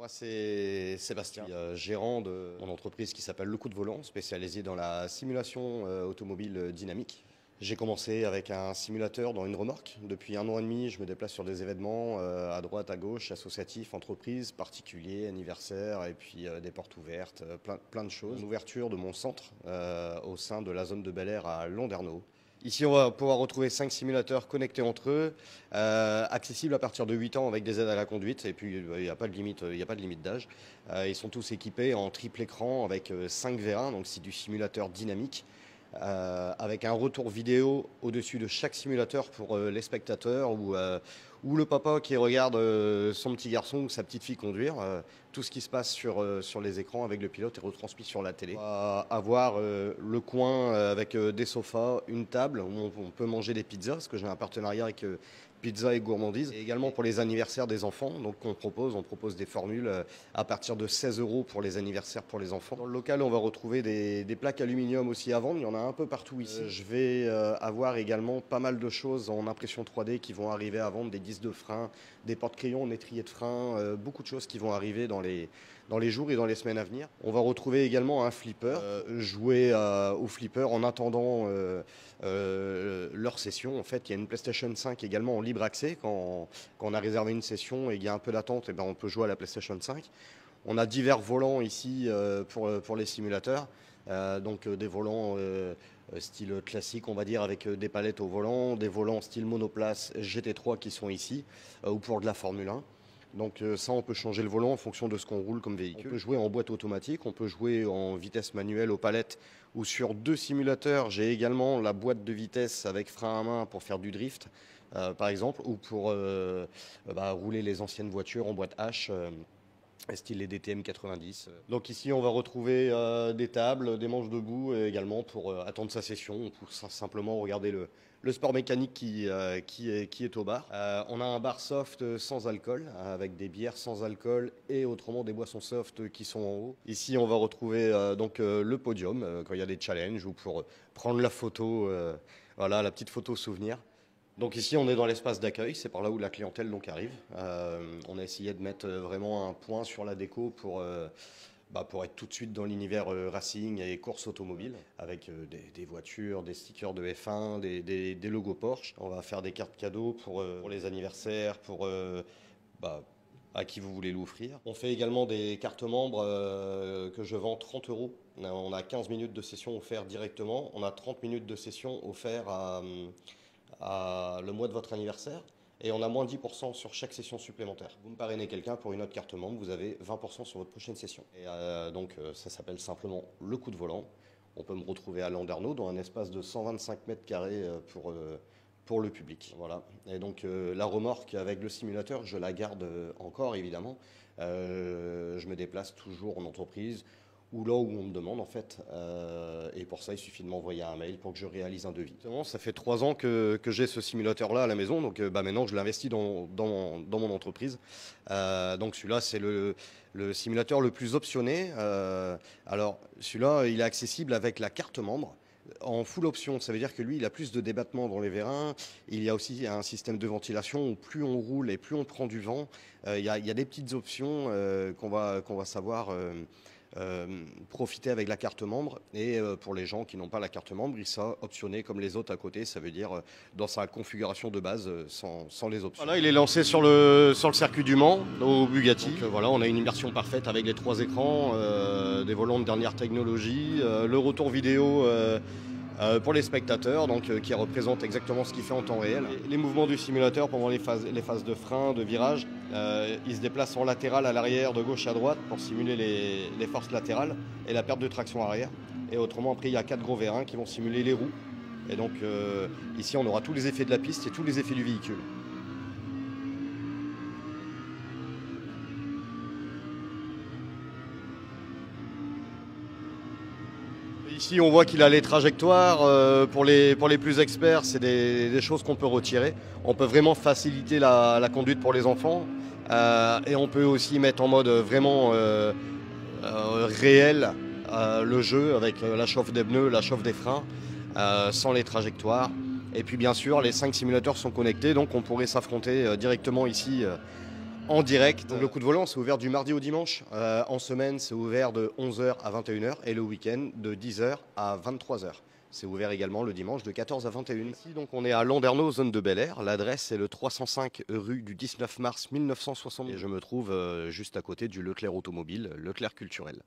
Moi, c'est Sébastien, gérant de mon entreprise qui s'appelle Le Coup de Volant, spécialisée dans la simulation automobile dynamique. J'ai commencé avec un simulateur dans une remorque. Depuis 1 an et demi, je me déplace sur des événements à droite, à gauche, associatifs, entreprises, particuliers, anniversaires et puis des portes ouvertes, plein de choses. Une ouverture de mon centre au sein de la zone de Bel Air à Landerneau. Ici, on va pouvoir retrouver 5 simulateurs connectés entre eux, accessibles à partir de 8 ans avec des aides à la conduite. Et puis, il n'y a pas de limite d'âge. Ils sont tous équipés en triple écran avec 5 V1, donc c'est du simulateur dynamique. Avec un retour vidéo au-dessus de chaque simulateur pour les spectateurs ou le papa qui regarde son petit garçon ou sa petite fille conduire. Tout ce qui se passe sur les écrans avec le pilote est retransmis sur la télé. On va avoir le coin avec des sofas, une table où on peut manger des pizzas, parce que j'ai un partenariat avec Pizza et Gourmandise. Et également pour les anniversaires des enfants, donc on propose des formules à partir de 16 € pour les anniversaires pour les enfants. Dans le local, on va retrouver des plaques aluminium aussi à vendre, il y en a un peu partout ici. Je vais avoir également pas mal de choses en impression 3D qui vont arriver à vendre, des disques de frein, des porte-crayons, des étriers de frein, beaucoup de choses qui vont arriver dans les jours et dans les semaines à venir. On va retrouver également un flipper, jouer au flipper en attendant leur session. En fait, il y a une PlayStation 5 également en libre accès. Quand on a réservé une session et qu'il y a un peu d'attente, on peut jouer à la PlayStation 5. On a divers volants ici pour les simulateurs. Donc des volants style classique, on va dire, avec des palettes au volant, des volants style monoplace GT3 qui sont ici, ou pour de la Formule 1. Donc ça, on peut changer le volant en fonction de ce qu'on roule comme véhicule. On peut jouer en boîte automatique, on peut jouer en vitesse manuelle aux palettes ou sur 2 simulateurs. J'ai également la boîte de vitesse avec frein à main pour faire du drift, par exemple, ou pour rouler les anciennes voitures en boîte H. Style les DTM 90. Donc ici, on va retrouver des tables, des manches debout également pour attendre sa session ou pour simplement regarder le sport mécanique qui est au bar. On a un bar soft sans alcool, avec des bières sans alcool et autrement des boissons soft qui sont en haut. Ici, on va retrouver le podium quand il y a des challenges ou pour prendre la photo, voilà, la petite photo souvenir. Donc ici, on est dans l'espace d'accueil, c'est par là où la clientèle donc arrive. On a essayé de mettre vraiment un point sur la déco pour être tout de suite dans l'univers racing et course automobile, avec des voitures, des stickers de F1, des logos Porsche. On va faire des cartes cadeaux pour les anniversaires, à qui vous voulez l'offrir. On fait également des cartes membres que je vends 30 €. On a 15 minutes de session offertes directement. On a 30 minutes de session offertes à le mois de votre anniversaire et on a moins 10% sur chaque session supplémentaire. Vous me parrainez quelqu'un pour une autre carte membre, vous avez 20% sur votre prochaine session. Et ça s'appelle simplement Le Coup de Volant. On peut me retrouver à Landerneau dans un espace de 125 mètres carrés pour le public. Voilà. Et donc la remorque avec le simulateur, je la garde encore évidemment. Je me déplace toujours en entreprise ou là où on me demande en fait, et pour ça il suffit de m'envoyer un mail pour que je réalise un devis. Ça fait 3 ans que j'ai ce simulateur là à la maison, donc maintenant je l'investis dans mon entreprise. Donc celui-là c'est le simulateur le plus optionné. Alors celui-là il est accessible avec la carte membre en full option, ça veut dire que lui il a plus de débattement dans les vérins, il y a aussi un système de ventilation où plus on roule et plus on prend du vent. Il y a des petites options qu'on va savoir profiter avec la carte membre, et pour les gens qui n'ont pas la carte membre, il sera optionné comme les autres à côté, ça veut dire dans sa configuration de base sans les options. Voilà, il est lancé sur le circuit du Mans au Bugatti. Donc voilà, on a une immersion parfaite avec les 3 écrans, des volants de dernière technologie, le retour vidéo pour les spectateurs, donc qui représente exactement ce qu'il fait en temps réel. Les mouvements du simulateur pendant les phases de frein, de virage, il se déplace en latéral à l'arrière, de gauche à droite pour simuler les forces latérales et la perte de traction arrière. Et autrement, après, il y a 4 gros vérins qui vont simuler les roues. Et donc ici, on aura tous les effets de la piste et tous les effets du véhicule. Ici, on voit qu'il a les trajectoires. Pour les plus experts, c'est des choses qu'on peut retirer. On peut vraiment faciliter la conduite pour les enfants. Et on peut aussi mettre en mode vraiment réel le jeu avec la chauffe des pneus, la chauffe des freins, sans les trajectoires. Et puis bien sûr, les 5 simulateurs sont connectés, donc on pourrait s'affronter directement ici en direct. Donc, le coup de volant, c'est ouvert du mardi au dimanche. En semaine, c'est ouvert de 11h à 21h et le week-end de 10h à 23h. C'est ouvert également le dimanche de 14 à 21. Ici, donc, on est à Landerneau, zone de Bel Air. L'adresse est le 305 rue du 19 mars 1960. Et je me trouve juste à côté du Leclerc Automobile, Leclerc Culturel.